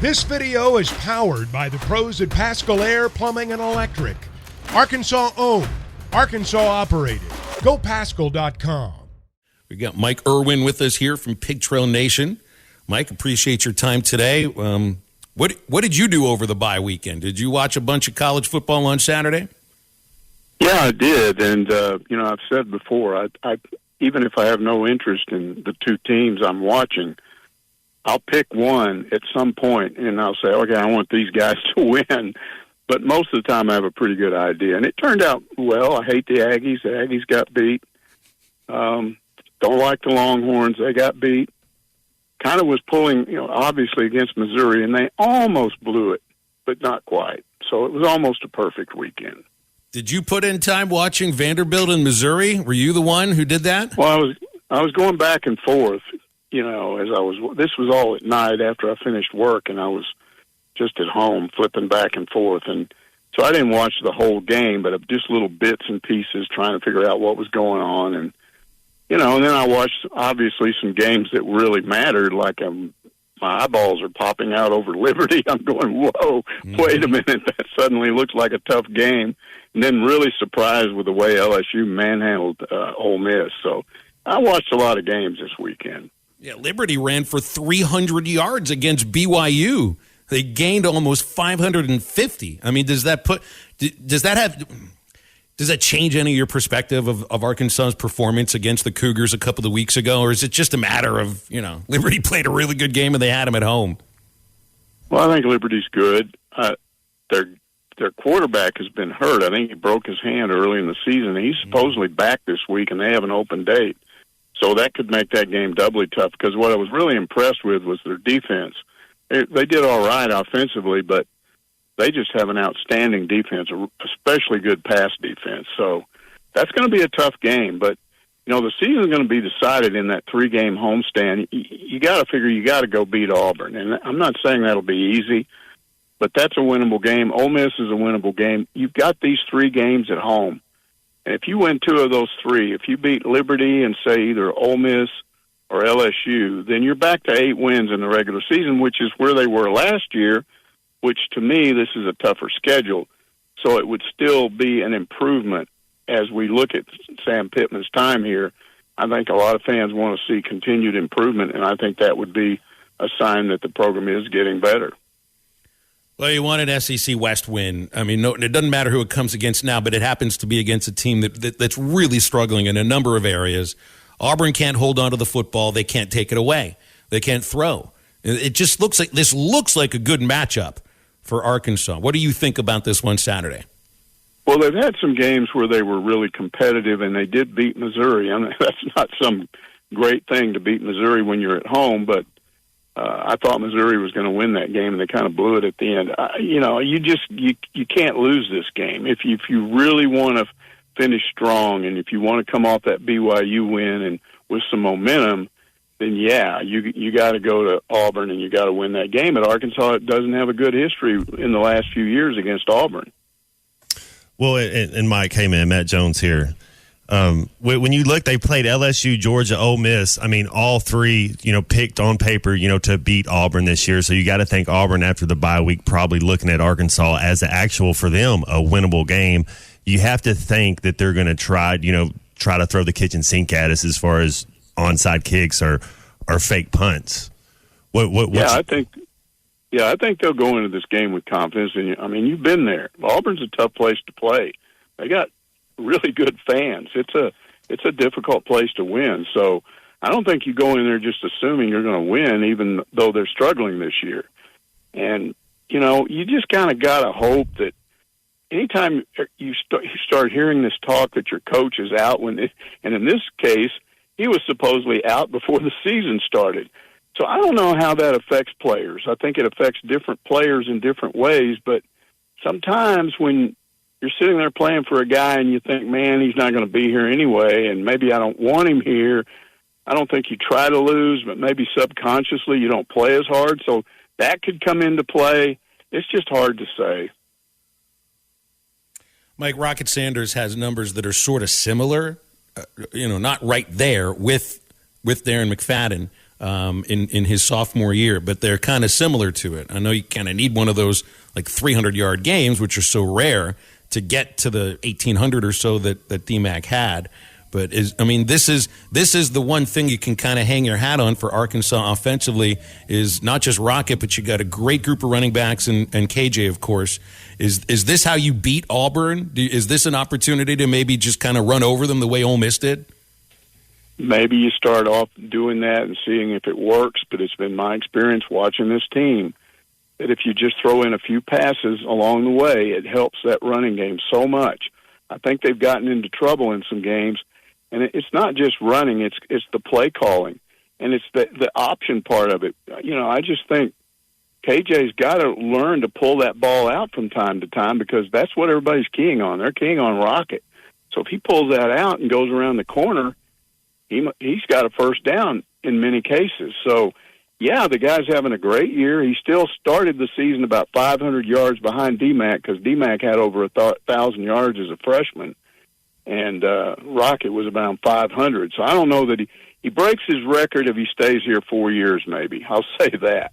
This video is powered by the pros at Pascal Air Plumbing and Electric. Arkansas owned, Arkansas operated. GoPascal.com. We got Mike Irwin with us here from Pig Trail Nation. Mike, appreciate your time today. What did you do over the bye weekend? Did you watch a bunch of college football on Saturday? Yeah, I did, and I've said before, I even if I have no interest in the two teams I'm watching, I'll pick one at some point, and I'll say, okay, I want these guys to win. But most of the time I have a pretty good idea. And it turned out well. I hate the Aggies. The Aggies got beat. Don't like the Longhorns. They got beat. Kind of was pulling, obviously against Missouri, and they almost blew it, but not quite. So it was almost a perfect weekend. Did you put in time watching Vanderbilt and Missouri? Were you the one who did that? Well, I was going back and forth. This was all at night after I finished work, and I was just at home flipping back and forth. And so I didn't watch the whole game, but just little bits and pieces trying to figure out what was going on. And, and then I watched, obviously, some games that really mattered, like my eyeballs are popping out over Liberty. I'm going, whoa, wait a minute, that suddenly looks like a tough game. And then really surprised with the way LSU manhandled Ole Miss. So I watched a lot of games this weekend. Yeah, Liberty ran for 300 yards against BYU. They gained almost 550. I mean, does that change any of your perspective of Arkansas's performance against the Cougars a couple of weeks ago, or is it just a matter of, Liberty played a really good game and they had them at home? Well, I think Liberty's good. Their quarterback has been hurt. I think he broke his hand early in the season. He's supposedly back this week, and they have an open date. So that could make that game doubly tough, because what I was really impressed with was their defense. They did all right offensively, but they just have an outstanding defense, especially good pass defense. So that's going to be a tough game. But, the season's going to be decided in that 3-game homestand. You got to figure you got to go beat Auburn. And I'm not saying that'll be easy, but that's a winnable game. Ole Miss is a winnable game. You've got these 3 games at home. And if you win 2 of those 3, if you beat Liberty and say either Ole Miss or LSU, then you're back to 8 wins in the regular season, which is where they were last year, which to me, this is a tougher schedule. So it would still be an improvement as we look at Sam Pittman's time here. I think a lot of fans want to see continued improvement, and I think that would be a sign that the program is getting better. Well, you want an SEC West win. I mean, no, it doesn't matter who it comes against now, but it happens to be against a team that's really struggling in a number of areas. Auburn can't hold on to the football. They can't take it away. They can't throw. It just looks like a good matchup for Arkansas. What do you think about this one Saturday? Well, they've had some games where they were really competitive, and they did beat Missouri. I mean, that's not some great thing to beat Missouri when you're at home, but I thought Missouri was going to win that game, and they kind of blew it at the end. You can't lose this game. If you really want to finish strong, and if you want to come off that BYU win and with some momentum, then you got to go to Auburn and you got to win that game. At Arkansas, it doesn't have a good history in the last few years against Auburn. Well, and Mike, hey man, Matt Jones here. When you look, they played LSU, Georgia, Ole Miss. I mean, all 3, picked on paper, to beat Auburn this year. So you got to think Auburn after the bye week probably looking at Arkansas as the actual, for them, a winnable game. You have to think that they're going to try to throw the kitchen sink at us as far as onside kicks or fake punts. I think they'll go into this game with confidence. And I mean, you've been there. Auburn's a tough place to play. They got really good fans. It's a difficult place to win. So I don't think you go in there just assuming you're going to win, even though they're struggling this year. And you just kind of got to hope that anytime you start hearing this talk that your coach is out, and in this case, he was supposedly out before the season started. So I don't know how that affects players. I think it affects different players in different ways, but sometimes when you're sitting there playing for a guy and you think, man, he's not going to be here anyway, and maybe I don't want him here, I don't think you try to lose, but maybe subconsciously you don't play as hard. So that could come into play. It's just hard to say. Mike, Rocket Sanders has numbers that are sort of similar, not right there with Darren McFadden. in his sophomore year, but they're kind of similar to it. I know you kind of need one of those like 300-yard games, which are so rare, to get to the 1,800 or so that D-Mac had. But this is the one thing you can kind of hang your hat on for Arkansas offensively, is not just Rocket, but you got a great group of running backs and KJ, of course. Is this how you beat Auburn? Is this an opportunity to maybe just kind of run over them the way Ole Miss did? Maybe you start off doing that and seeing if it works, but it's been my experience watching this team that if you just throw in a few passes along the way, it helps that running game so much. I think they've gotten into trouble in some games. And it's not just running; it's the play calling, and it's the option part of it. I just think KJ's got to learn to pull that ball out from time to time, because that's what everybody's keying on. They're keying on Rocket. So if he pulls that out and goes around the corner, he's got a first down in many cases. So, yeah, the guy's having a great year. He still started the season about 500 yards behind D-Mac, because D-Mac had over 1,000 yards as a freshman. And Rocket was about 500. So I don't know that he breaks his record if he stays here 4 years, maybe. I'll say that.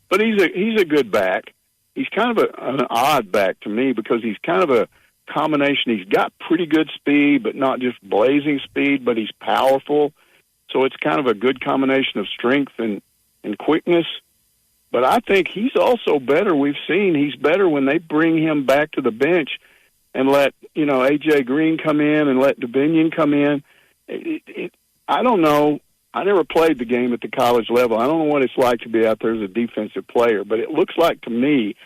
But he's a good back. He's kind of an odd back to me, because he's kind of a combination. He's got pretty good speed, but not just blazing speed, but he's powerful. So it's kind of a good combination of strength and quickness. But I think he's also better. We've seen he's better when they bring him back to the bench and let, A.J. Green come in and let Dominion come in. I don't know. I never played the game at the college level. I don't know what it's like to be out there as a defensive player, but it looks like to me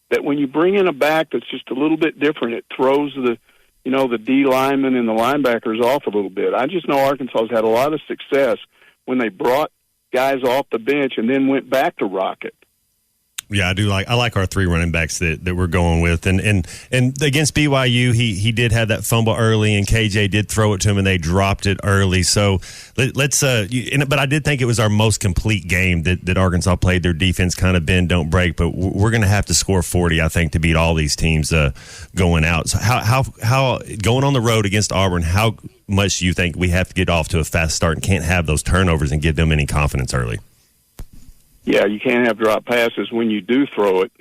that when you bring in a back that's just a little bit different, it throws the D linemen and the linebackers off a little bit. I just know Arkansas has had a lot of success when they brought guys off the bench and then went back to Rocket. Yeah, I like our three running backs that we're going with, and against BYU, he did have that fumble early, and KJ did throw it to him, and they dropped it early. So let's but I did think it was our most complete game that Arkansas played. Their defense kind of bend don't break, but we're going to have to score 40, I think, to beat all these teams going out. So how going on the road against Auburn, how much do you think we have to get off to a fast start and can't have those turnovers and give them any confidence early? Yeah, you can't have drop passes when you do throw it.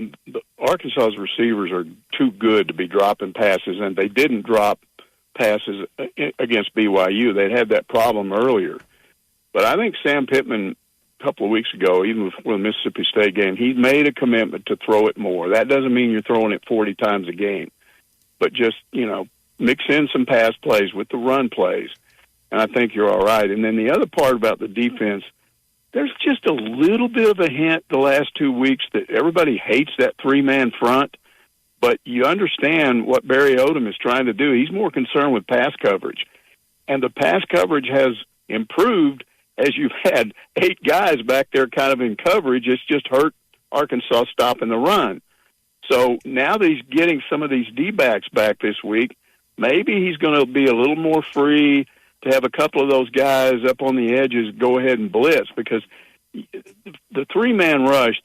Arkansas's receivers are too good to be dropping passes, and they didn't drop passes against BYU. They'd had that problem earlier. But I think Sam Pittman, a couple of weeks ago, even with the Mississippi State game, he made a commitment to throw it more. That doesn't mean you're throwing it 40 times a game, but just, mix in some pass plays with the run plays, and I think you're all right. And then the other part about the defense, there's just a little bit of a hint the last 2 weeks that everybody hates that three-man front, but you understand what Barry Odom is trying to do. He's more concerned with pass coverage, and the pass coverage has improved as you've had 8 guys back there kind of in coverage. It's just hurt Arkansas stopping the run. So now that he's getting some of these D-backs back this week, maybe he's going to be a little more free to have a couple of those guys up on the edges go ahead and blitz, because the three-man rush,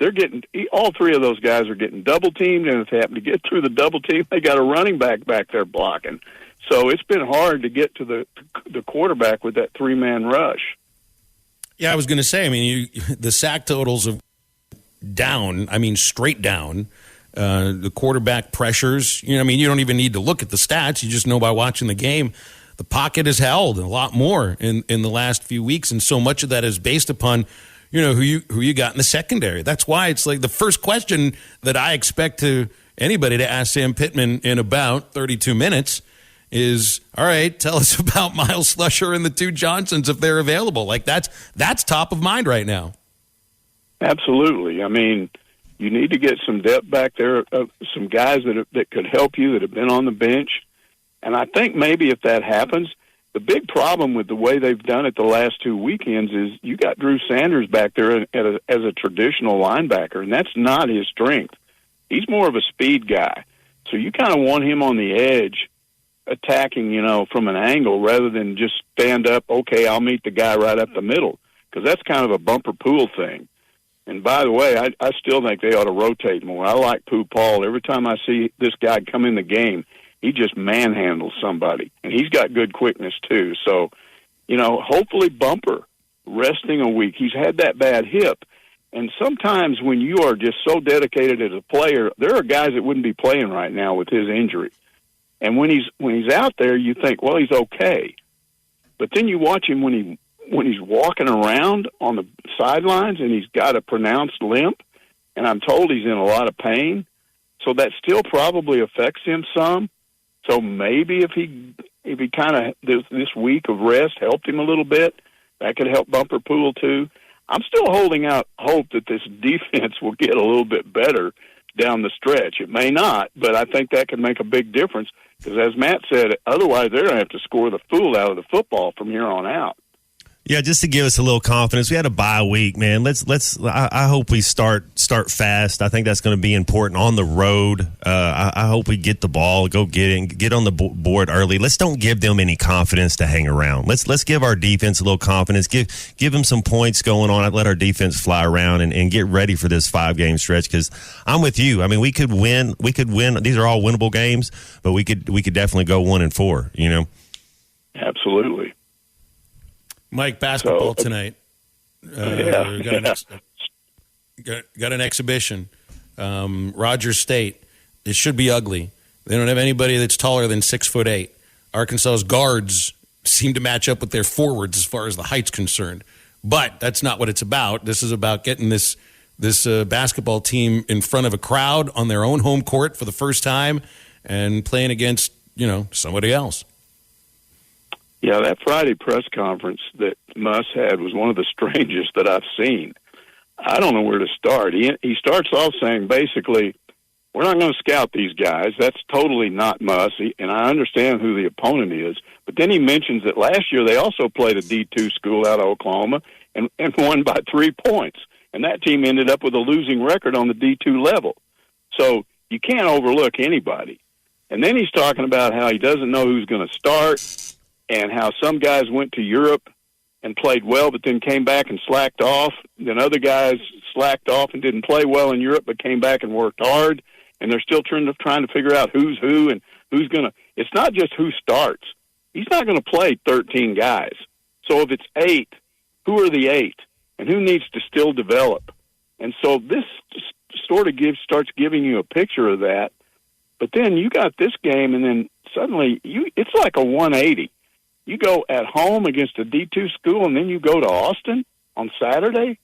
all 3 of those guys are getting double-teamed, and if they happen to get through the double team, they got a running back there blocking. So it's been hard to get to the quarterback with that three-man rush. Yeah, I was going to say, the sack totals of down, straight down. The quarterback pressures, you don't even need to look at the stats. You just know by watching the game. The pocket is held a lot more in the last few weeks, and so much of that is based upon, who you got in the secondary. That's why it's like the first question that I expect anybody to ask Sam Pittman in about 32 minutes is, all right, tell us about Miles Slusher and the 2 Johnsons if they're available. Like that's top of mind right now. Absolutely. You need to get some depth back there, some guys that could help you that have been on the bench. And I think maybe if that happens, the big problem with the way they've done it the last 2 weekends is you got Drew Sanders back there as a traditional linebacker, and that's not his strength. He's more of a speed guy. So you kind of want him on the edge attacking, from an angle rather than just stand up, okay, I'll meet the guy right up the middle, because that's kind of a bumper pool thing. And by the way, I still think they ought to rotate more. I like Pooh Paul. Every time I see this guy come in the game, he just manhandles somebody, and he's got good quickness too. So, hopefully Bumper resting a week. He's had that bad hip. And sometimes when you are just so dedicated as a player, there are guys that wouldn't be playing right now with his injury. And when he's out there, you think, well, he's okay. But then you watch him when he's walking around on the sidelines and he's got a pronounced limp, and I'm told he's in a lot of pain. So that still probably affects him some. So maybe if he kind of this week of rest helped him a little bit, that could help Bumper Pool too. I'm still holding out hope that this defense will get a little bit better down the stretch. It may not, but I think that could make a big difference because, as Matt said, otherwise they're going to have to score the fool out of the football from here on out. Yeah, just to give us a little confidence, we had a bye week, man. I hope we start fast. I think that's going to be important on the road. I hope we get the ball, go get on the board early. Let's don't give them any confidence to hang around. Let's give our defense a little confidence. Give them some points going on. I'd let our defense fly around and get ready for this 5-game stretch because I'm with you. I mean, we could win. These are all winnable games, but we could definitely go 1-4. You know, absolutely. Mike, basketball tonight. Yeah. Got an exhibition. Rogers State. It should be ugly. They don't have anybody that's taller than 6'8". Arkansas's guards seem to match up with their forwards as far as the height's concerned. But that's not what it's about. This is about getting this basketball team in front of a crowd on their own home court for the first time and playing against, somebody else. Yeah, that Friday press conference that Muss had was one of the strangest that I've seen. I don't know where to start. He starts off saying, basically, we're not going to scout these guys. That's totally not Muss, and I understand who the opponent is. But then he mentions that last year they also played a D2 school out of Oklahoma and won by 3 points. And that team ended up with a losing record on the D2 level. So you can't overlook anybody. And then he's talking about how he doesn't know who's going to start, and how some guys went to Europe and played well but then came back and slacked off. Then other guys slacked off and didn't play well in Europe but came back and worked hard. And they're still trying to figure out who's who and who's going to – it's not just who starts. He's not going to play 13 guys. So if it's 8, who are the 8? And who needs to still develop? And so this sort of starts giving you a picture of that. But then you got this game, and then suddenly it's like a 180. You go at home against a D2 school, and then you go to Austin on Saturday.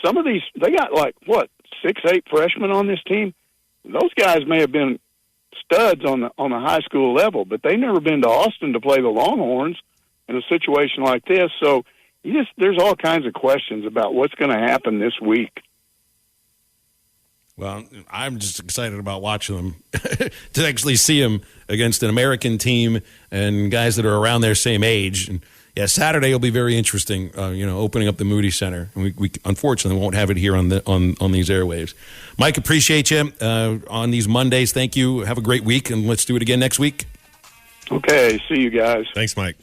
Some of these, they got 6-8 freshmen on this team. Those guys may have been studs on the high school level, but they've never been to Austin to play the Longhorns in a situation like this. So there's all kinds of questions about what's going to happen this week. Well, I'm just excited about watching them to actually see them against an American team and guys that are around their same age. And yeah, Saturday will be very interesting. Opening up the Moody Center. And we unfortunately won't have it here on these airwaves. Mike, appreciate you on these Mondays. Thank you. Have a great week, and let's do it again next week. Okay, see you guys. Thanks, Mike.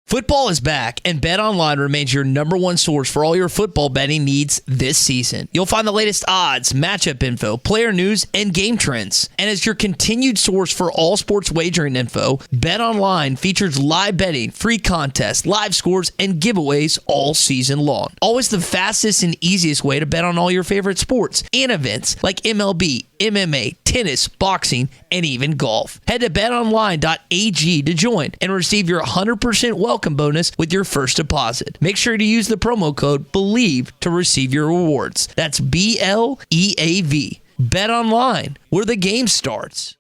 Football is back, and BetOnline remains your number one source for all your football betting needs this season. You'll find the latest odds, matchup info, player news, and game trends. And as your continued source for all sports wagering info, BetOnline features live betting, free contests, live scores, and giveaways all season long. Always the fastest and easiest way to bet on all your favorite sports and events like MLB, MMA, tennis, boxing, and even golf. Head to betonline.ag to join and receive your 100% welcome bonus with your first deposit. Make sure to use the promo code BELIEVE to receive your rewards. That's BLEAV. Bet Online, where the game starts.